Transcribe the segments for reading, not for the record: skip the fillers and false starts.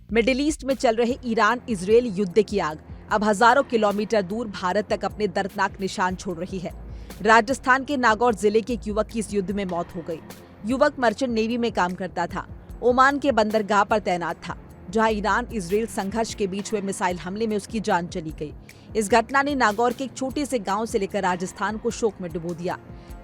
Middle east में चल रहे ईरान इजरायल युद्ध की आग अब हजारों किलोमीटर दूर भारत तक अपने दर्दनाक निशान छोड़ रही है। राजस्थान के नागौर जिले के एक युवक की इस युद्ध में मौत हो गई। युवक मर्चेंट नेवी में काम करता था। ओमान के बंदरगाह पर तैनात था, जहां ईरान इजरायल संघर्ष के बीच हुए मिसाइल हमले में उसकी जान चली गई। इस घटना ने नागौर के एक छोटे से गांव से लेकर राजस्थान को शोक में डुबो दिया।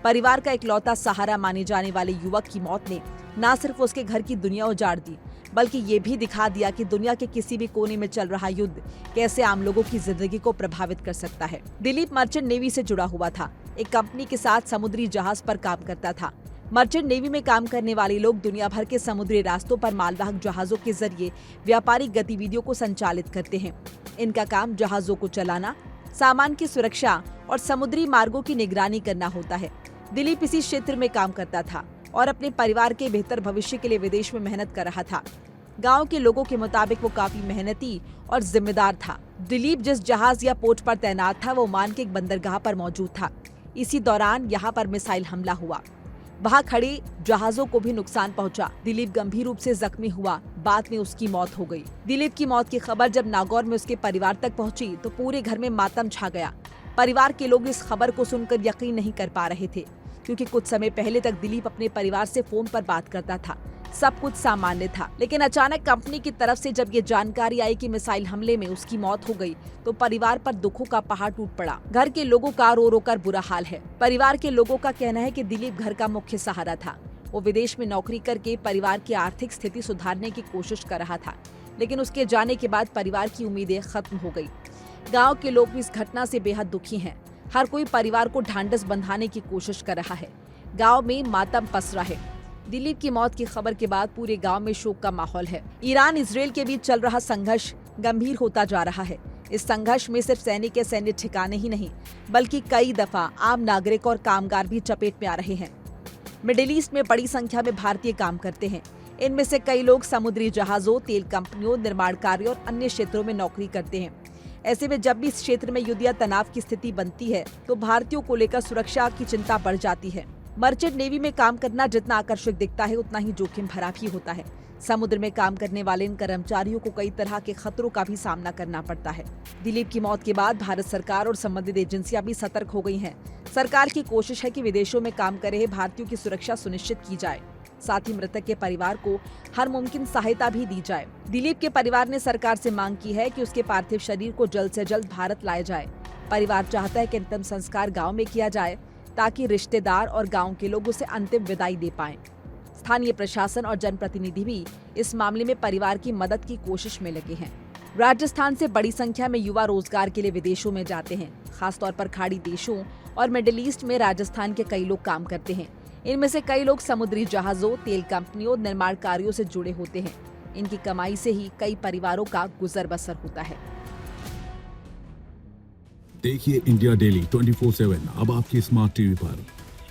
परिवार का इकलौता सहारा माने जाने वाले युवक की मौत ने न सिर्फ उसके घर की दुनिया उजाड़ दी, बल्कि ये भी दिखा दिया कि दुनिया के किसी भी कोने में चल रहा युद्ध कैसे आम लोगों की जिंदगी को प्रभावित कर सकता है। दिलीप मर्चेंट नेवी से जुड़ा हुआ था। एक कंपनी के साथ समुद्री जहाज पर काम करता था। मर्चेंट नेवी में काम करने वाले लोग दुनिया भर के समुद्री रास्तों पर मालवाहक जहाजों के जरिए व्यापारिक गतिविधियों को संचालित करते हैं। इनका काम जहाजों को चलाना, सामान की सुरक्षा और समुद्री मार्गों की निगरानी करना होता है। दिलीप इसी क्षेत्र में काम करता था और अपने परिवार के बेहतर भविष्य के लिए विदेश में मेहनत कर रहा था। गांव के लोगों के मुताबिक वो काफी मेहनती और जिम्मेदार था। दिलीप जिस जहाज या पोत पर तैनात था वो ओमान के एक बंदरगाह पर मौजूद था। इसी दौरान यहाँ पर मिसाइल हमला हुआ। वहाँ खड़े जहाजों को भी नुकसान पहुंचा। दिलीप गंभीर रूप से जख्मी हुआ। बाद में उसकी मौत हो गई। दिलीप की मौत की खबर जब नागौर में उसके परिवार तक पहुंची तो पूरे घर में मातम छा गया। परिवार के लोग इस खबर को सुनकर यकीन नहीं कर पा रहे थे, क्योंकि कुछ समय पहले तक दिलीप अपने परिवार से फोन पर बात करता था। सब कुछ सामान्य था, लेकिन अचानक कंपनी की तरफ से जब ये जानकारी आई कि मिसाइल हमले में उसकी मौत हो गई, तो परिवार पर दुखों का पहाड़ टूट पड़ा। घर के लोगों का रो रो कर बुरा हाल है। परिवार के लोगों का कहना है कि दिलीप घर का मुख्य सहारा था। वो विदेश में नौकरी करके परिवार की आर्थिक स्थिति सुधारने की कोशिश कर रहा था, लेकिन उसके जाने के बाद परिवार की उम्मीदें खत्म हो गई। गाँव के लोग भी इस घटना से बेहद दुखी हैं। हर कोई परिवार को ढांढस बंधाने की कोशिश कर रहा है। गांव में मातम पसरा है। दिलीप की मौत की खबर के बाद पूरे गांव में शोक का माहौल है। ईरान इजरायल के बीच चल रहा संघर्ष गंभीर होता जा रहा है। इस संघर्ष में सिर्फ सैनिक के सैन्य ठिकाने ही नहीं, बल्कि कई दफा आम नागरिक और कामगार भी चपेट में आ रहे हैं। मिडिल ईस्ट में बड़ी संख्या में भारतीय काम करते हैं। इनमें से कई लोग समुद्री जहाजों, तेल कंपनियों, निर्माण कार्यों और अन्य क्षेत्रों में नौकरी करते हैं। ऐसे में जब भी इस क्षेत्र में युद्ध या तनाव की स्थिति बनती है, तो भारतीयों को लेकर सुरक्षा की चिंता बढ़ जाती है। मर्चेंट नेवी में काम करना जितना आकर्षक दिखता है, उतना ही जोखिम भरा भी होता है। समुद्र में काम करने वाले इन कर्मचारियों को कई तरह के खतरों का भी सामना करना पड़ता है। दिलीप की मौत के बाद भारत सरकार और संबंधित एजेंसियां भी सतर्क हो गई हैं। सरकार की कोशिश है कि विदेशों में काम कर रहे भारतीयों की सुरक्षा सुनिश्चित की जाए। साथ ही मृतक के परिवार को हर मुमकिन सहायता भी दी जाए। दिलीप के परिवार ने सरकार से मांग की है कि उसके पार्थिव शरीर को जल्द से जल्द भारत लाया जाए। परिवार चाहता है कि अंतिम संस्कार गांव में किया जाए, ताकि रिश्तेदार और गांव के लोग उसे अंतिम विदाई दे पाएं। स्थानीय प्रशासन और जनप्रतिनिधि भी इस मामले में परिवार की मदद की कोशिश में लगे हैं। राजस्थान से बड़ी संख्या में युवा रोजगार के लिए विदेशों में जाते हैं। खासतौर पर खाड़ी देशों और मिडिल ईस्ट में राजस्थान के कई लोग काम करते हैं। इनमें से कई लोग समुद्री जहाजों, तेल कंपनियों, निर्माण कार्यों से जुड़े होते हैं। इनकी कमाई से ही कई परिवारों का गुजर बसर होता है। देखिए इंडिया डेली 24/7 अब आपके स्मार्ट टीवी पर।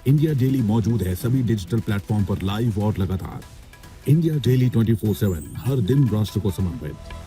इंडिया डेली मौजूद है सभी डिजिटल प्लेटफॉर्म पर लाइव और लगातार। इंडिया डेली 24/7 हर दिन राष्ट्र को समर्पित।